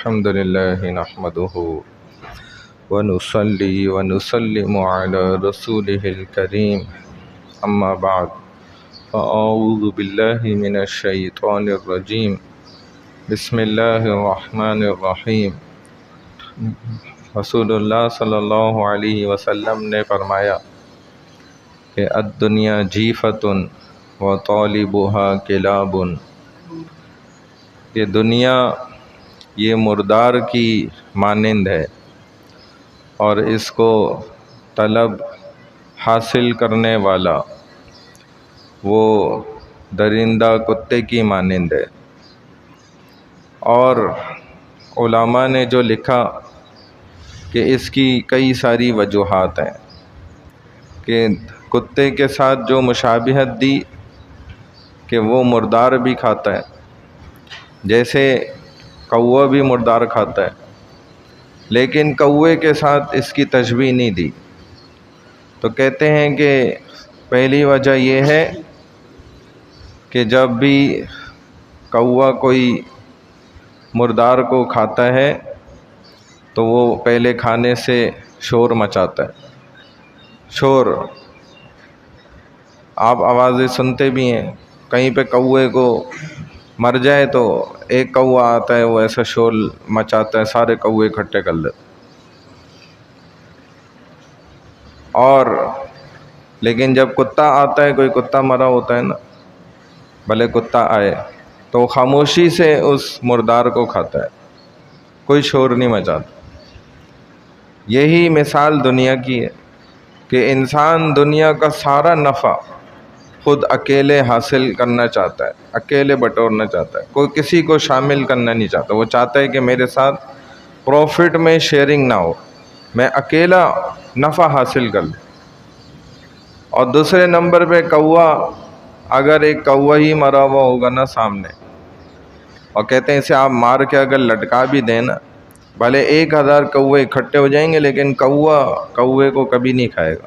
الحمد لله نحمده ونصلي ونسلم على رسوله الكريم أما بعد فأعوذ بالله من الشيطان الرجيم بسم الله الرحمن الرحیم۔ رسول اللہ صلی اللہ علیہ وسلم نے فرمایا کہ الدنیا جیفۃ وطالبها کلاب، کہ دنیا یہ مردار کی مانند ہے اور اس کو طلب حاصل کرنے والا وہ درندہ کتے کی مانند ہے۔ اور علماء نے جو لکھا کہ اس کی کئی ساری وجوہات ہیں، کہ کتے کے ساتھ جو مشابہت دی کہ وہ مردار بھی کھاتا ہے، جیسے کوا بھی مردار کھاتا ہے، لیکن کوے کے ساتھ اس کی تشبیہ نہیں دی۔ تو کہتے ہیں کہ پہلی وجہ یہ ہے کہ جب بھی کوا کوئی مردار کو کھاتا ہے تو وہ پہلے کھانے سے شور مچاتا ہے۔ شور آپ آوازیں سنتے بھی ہیں، کہیں پہ کوے کو مر جائے تو ایک کوا آتا ہے، وہ ایسا شور مچاتا ہے، سارے کوے اکٹھے کر لیتے۔ اور لیکن جب کتا آتا ہے، کوئی کتا مرا ہوتا ہے نا، بھلے کتا آئے تو وہ خاموشی سے اس مردار کو کھاتا ہے، کوئی شور نہیں مچاتا۔ یہی مثال دنیا کی ہے کہ انسان دنیا کا سارا نفع خود اکیلے حاصل کرنا چاہتا ہے، اکیلے بٹورنا چاہتا ہے، کوئی کسی کو شامل کرنا نہیں چاہتا۔ وہ چاہتا ہے کہ میرے ساتھ پروفٹ میں شیئرنگ نہ ہو، میں اکیلا نفع حاصل کر لوں۔ اور دوسرے نمبر پہ کوا، اگر ایک کوا ہی مرا ہوا ہوگا نا سامنے، اور کہتے ہیں اسے آپ مار کے اگر لٹکا بھی دیں نا، بھلے 1000 کوے اکٹھے ہو جائیں گے لیکن کوا کوے کو کبھی نہیں کھائے گا،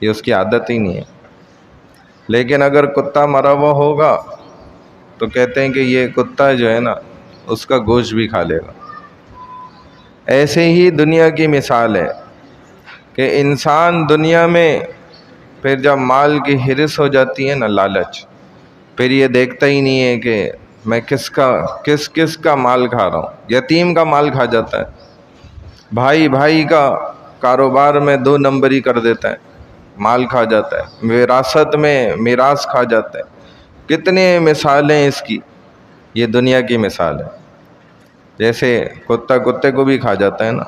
یہ اس کی عادت ہی نہیں ہے۔ لیکن اگر کتا مرا ہوا ہوگا تو کہتے ہیں کہ یہ کتا جو ہے نا اس کا گوشت بھی کھا لے گا۔ ایسے ہی دنیا کی مثال ہے کہ انسان دنیا میں پھر جب مال کی ہرس ہو جاتی ہے نا، لالچ، پھر یہ دیکھتا ہی نہیں ہے کہ میں کس کا مال کھا رہا ہوں۔ یتیم کا مال کھا جاتا ہے، بھائی کا کاروبار میں 2 نمبری کر دیتا ہے، مال کھا جاتا ہے، وراثت میں میراث کھا جاتا ہے۔ کتنے مثالیں اس کی، یہ دنیا کی مثال ہے۔ جیسے کتا کتے کو بھی کھا جاتا ہے نا،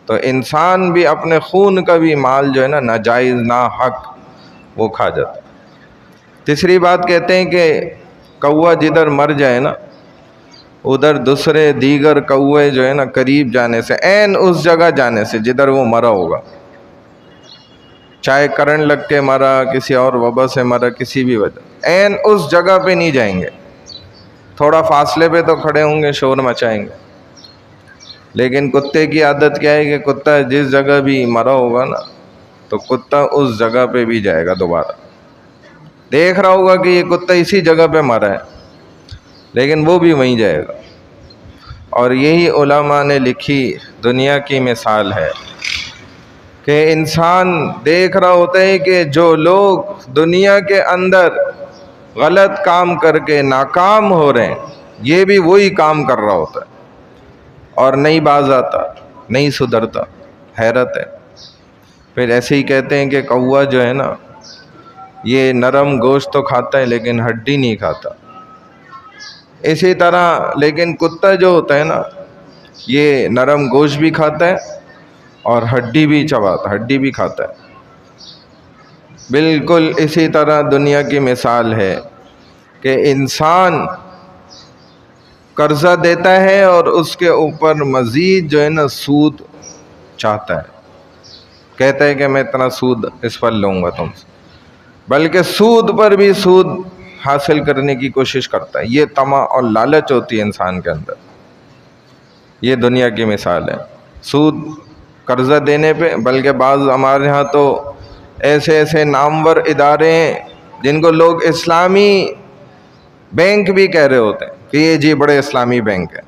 تو انسان بھی اپنے خون کا بھی مال جو ہے نا ناجائز ناحق وہ کھا جاتا ہے۔ تیسری بات کہتے ہیں کہ کوا جدھر مر جائے نا، ادھر دوسرے دیگر کوے جو ہے نا قریب جانے سے، عین اس جگہ جانے سے جدھر وہ مرا ہوگا، چاہے کرنٹ لگ کے مرا، کسی اور وبا سے مرا، کسی بھی وجہ، عین اس جگہ پہ نہیں جائیں گے، تھوڑا فاصلے پہ تو کھڑے ہوں گے، شور مچائیں گے۔ لیکن کتے کی عادت کیا ہے کہ کتا جس جگہ بھی مرا ہوگا نا تو کتا اس جگہ پہ بھی جائے گا، دوبارہ دیکھ رہا ہوگا کہ یہ کتا اسی جگہ پہ مرا ہے لیکن وہ بھی وہیں جائے گا۔ اور یہی علماء نے لکھی دنیا کی مثال ہے کہ انسان دیکھ رہا ہوتا ہے کہ جو لوگ دنیا کے اندر غلط کام کر کے ناکام ہو رہے ہیں، یہ بھی وہی کام کر رہا ہوتا ہے اور نہیں باز آتا، نہیں سدھرتا۔ حیرت ہے۔ پھر ایسے ہی کہتے ہیں کہ کوا جو ہے نا یہ نرم گوشت تو کھاتا ہے لیکن ہڈی نہیں کھاتا۔ اسی طرح لیکن کتا جو ہوتا ہے نا یہ نرم گوشت بھی کھاتا ہے اور ہڈی بھی چباتا، ہڈی بھی کھاتا ہے۔ بالکل اسی طرح دنیا کی مثال ہے کہ انسان قرضہ دیتا ہے اور اس کے اوپر مزید جو ہے نا سود چاہتا ہے، کہتا ہے کہ میں اتنا سود اس پر لوں گا تم سے، بلکہ سود پر بھی سود حاصل کرنے کی کوشش کرتا ہے۔ یہ طمع اور لالچ ہوتی ہے انسان کے اندر۔ یہ دنیا کی مثال ہے، سود قرضہ دینے پہ۔ بلکہ بعض ہمارے ہاں تو ایسے نامور ادارے ہیں جن کو لوگ اسلامی بینک بھی کہہ رہے ہوتے ہیں کہ یہ جی بڑے اسلامی بینک ہیں،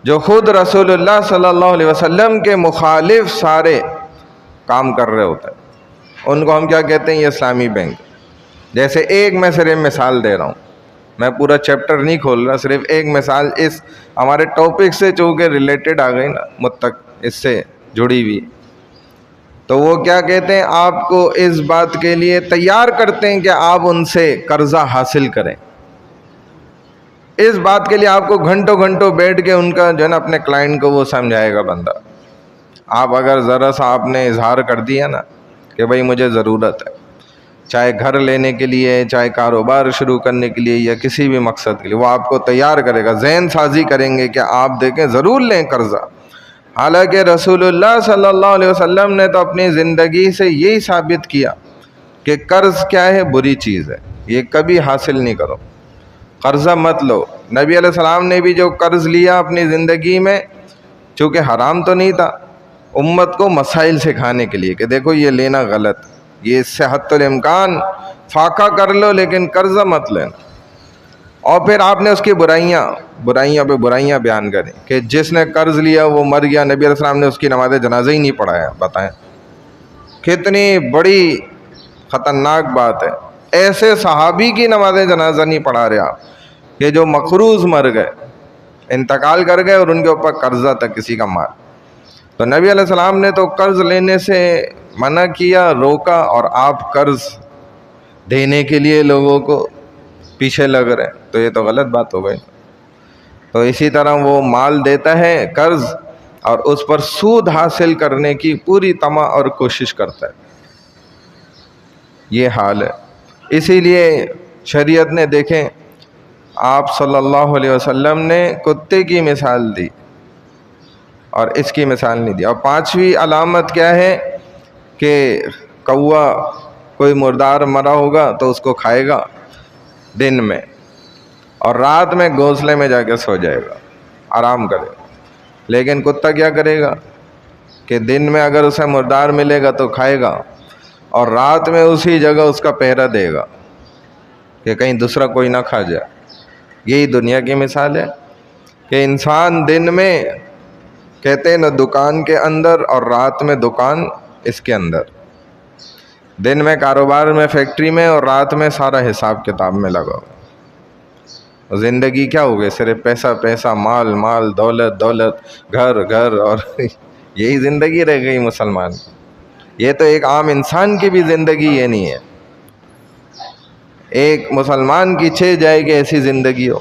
جو خود رسول اللہ صلی اللہ علیہ وسلم کے مخالف سارے کام کر رہے ہوتے ہیں، ان کو ہم کیا کہتے ہیں؟ یہ اسلامی بینک. جیسے ایک میں صرف مثال دے رہا ہوں، میں پورا چیپٹر نہیں کھول رہا، صرف ایک مثال اس ہمارے ٹاپک سے چونکہ ریلیٹڈ آ گئی نا، اس سے جڑی ہوئی. تو وہ کیا کہتے ہیں؟ آپ کو اس بات کے لیے تیار کرتے ہیں کہ آپ ان سے قرضہ حاصل کریں. اس بات کے لیے آپ کو گھنٹوں گھنٹوں بیٹھ کے ان کا جو ہے نا اپنے کلائنٹ کو وہ سمجھائے گا بندہ. آپ اگر ذرا سا آپ نے اظہار کر دیا نا کہ بھائی مجھے ضرورت ہے، چاہے گھر لینے کے لیے، چاہے کاروبار شروع کرنے کے لیے، یا کسی بھی مقصد کے لیے، وہ آپ کو تیار کرے گا، ذہن سازی کریں گے کہ آپ دیکھیں ضرور لیں قرضہ. حالانکہ رسول اللہ صلی اللہ علیہ وسلم نے تو اپنی زندگی سے یہی ثابت کیا کہ قرض کیا ہے؟ بری چیز ہے، یہ کبھی حاصل نہیں کرو، قرضہ مت لو. نبی علیہ السلام نے بھی جو قرض لیا اپنی زندگی میں، چونکہ حرام تو نہیں تھا، امت کو مسائل سکھانے کے لیے کہ دیکھو یہ لینا غلط، یہ اس سے حتی الامکان فاقہ کر لو لیکن قرضہ مت لینا. اور پھر آپ نے اس کی برائیاں پہ برائیاں بیان کریں کہ جس نے قرض لیا وہ مر گیا، نبی علیہ السلام نے اس کی نماز جنازہ ہی نہیں پڑھایا. بتائیں کتنی بڑی خطرناک بات ہے. ایسے صحابی کی نماز جنازہ نہیں پڑھا رہے آپ کہ جو مقروض مر گئے، انتقال کر گئے، اور ان کے اوپر قرضہ تھا کسی کا مال. تو نبی علیہ السلام نے تو قرض لینے سے منع کیا، روکا، اور آپ قرض دینے کے لیے لوگوں کو پیچھے لگ رہے ہیں، تو یہ تو غلط بات ہو گئی. تو اسی طرح وہ مال دیتا ہے قرض اور اس پر سود حاصل کرنے کی پوری طمع اور کوشش کرتا ہے. یہ حال ہے. اسی لیے شریعت نے دیکھیں آپ صلی اللہ علیہ وسلم نے کتے کی مثال دی اور اس کی مثال نہیں دی. اور پانچویں علامت کیا ہے کہ کوا کوئی مردار مرا ہوگا تو اس کو کھائے گا دن میں، اور رات میں گھونسلے میں جا کے سو جائے گا، آرام کرے گا. لیکن کتا کیا کرے گا کہ دن میں اگر اسے مردار ملے گا تو کھائے گا، اور رات میں اسی جگہ اس کا پہرا دے گا کہ کہیں دوسرا کوئی نہ کھا جائے. یہی دنیا کی مثال ہے کہ انسان دن میں کہتے ہیں نا دکان کے اندر، اور رات میں دکان اس کے اندر. دن میں کاروبار میں، فیکٹری میں، اور رات میں سارا حساب کتاب میں لگا ہو. زندگی کیا ہو گئی؟ صرف پیسہ پیسہ، مال مال، دولت دولت، گھر گھر، اور یہی زندگی رہ گئی مسلمان. یہ تو ایک عام انسان کی بھی زندگی یہ نہیں ہے. ایک مسلمان کی 6 جائے گی ایسی زندگی ہو.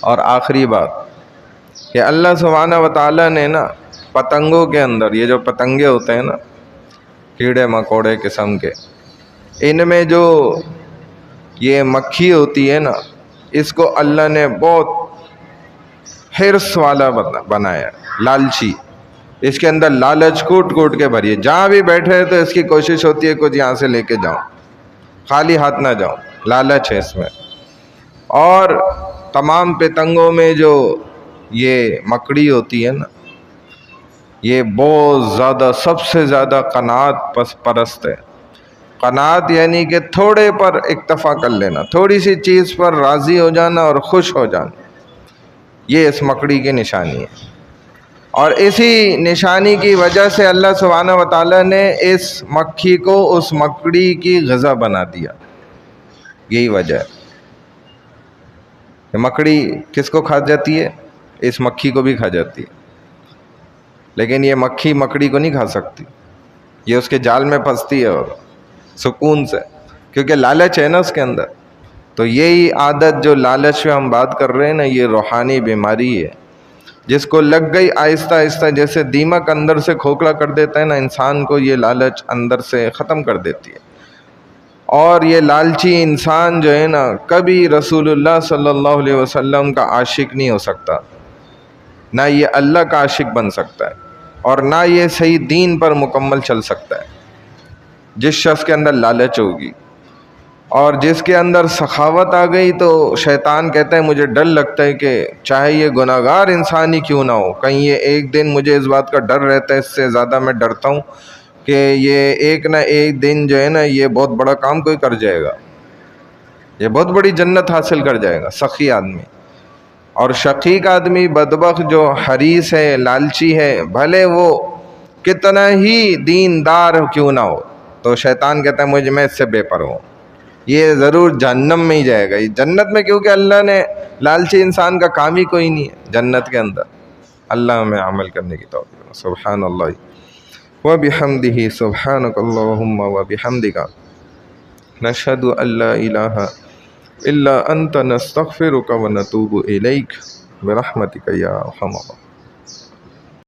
اور آخری بات کہ اللہ سبحانہ و تعالیٰ نے نا پتنگوں کے اندر، یہ جو پتنگے ہوتے ہیں نا، کیڑے مکوڑے قسم کے، ان میں جو یہ مکھی ہوتی ہے نا، اس کو اللہ نے بہت حرص والا بنایا، لالچی. اس کے اندر لالچ کوٹ کوٹ کے بھری ہے. جہاں بھی بیٹھے تو اس کی کوشش ہوتی ہے کچھ یہاں سے لے کے جاؤں، خالی ہاتھ نہ جاؤں. لالچ ہے اس میں. اور تمام پتنگوں میں جو یہ مکڑی ہوتی ہے نا، یہ بہت زیادہ، سب سے زیادہ قناعت پرست ہے. قناعت یعنی کہ تھوڑے پر اکتفا کر لینا، تھوڑی سی چیز پر راضی ہو جانا اور خوش ہو جانا، یہ اس مکڑی کی نشانی ہے. اور اسی نشانی کی وجہ سے اللہ سبحانہ و تعالیٰ نے اس مکھی کو اس مکڑی کی غذا بنا دیا. یہی وجہ ہے کہ مکڑی کس کو کھا جاتی ہے؟ اس مکھی کو بھی کھا جاتی ہے. لیکن یہ مکھی مکڑی کو نہیں کھا سکتی، یہ اس کے جال میں پھنستی ہے اور سکون سے، کیونکہ لالچ ہے نا اس کے اندر. تو یہی عادت جو لالچ پہ ہم بات کر رہے ہیں نا، یہ روحانی بیماری ہے جس کو لگ گئی آہستہ آہستہ. جیسے دیمک اندر سے کھوکھلا کر دیتا ہے نا انسان کو، یہ لالچ اندر سے ختم کر دیتی ہے. اور یہ لالچی انسان جو ہے نا کبھی رسول اللہ صلی اللہ علیہ وسلم کا عاشق نہیں ہو سکتا، نہ یہ اللہ کا عاشق بن سکتا ہے، اور نہ یہ صحیح دین پر مکمل چل سکتا ہے. جس شخص کے اندر لالچ ہوگی اور جس کے اندر سخاوت آ گئی، تو شیطان کہتا ہے مجھے ڈر لگتا ہے کہ چاہے یہ گناہ گار انسان ہی کیوں نہ ہو، کہیں یہ ایک دن، مجھے اس بات کا ڈر رہتا ہے، اس سے زیادہ میں ڈرتا ہوں کہ یہ ایک نہ ایک دن جو ہے نا یہ بہت بڑا کام کوئی کر جائے گا، یہ بہت بڑی جنت حاصل کر جائے گا. سخی آدمی اور شقیق آدمی بدبخت جو حریص ہے، لالچی ہے، بھلے وہ کتنا ہی دیندار کیوں نہ ہو، تو شیطان کہتا ہے میں اس سے بے پرواہ ہوں، یہ ضرور جہنم میں ہی جائے گا۔ یہ جنت میں، کیونکہ اللہ نے لالچی انسان کا کام ہی کوئی نہیں ہے جنت کے اندر۔ اللہ ہمیں عمل کرنے کی توفیق۔ سبحان اللہ وبحمدہ، سبحانک اللہم وبحمدک، نشہد ان لا الہ الا انت، نستغفرک ونتوب الیک، برحمتک یا ارحم الراحمین۔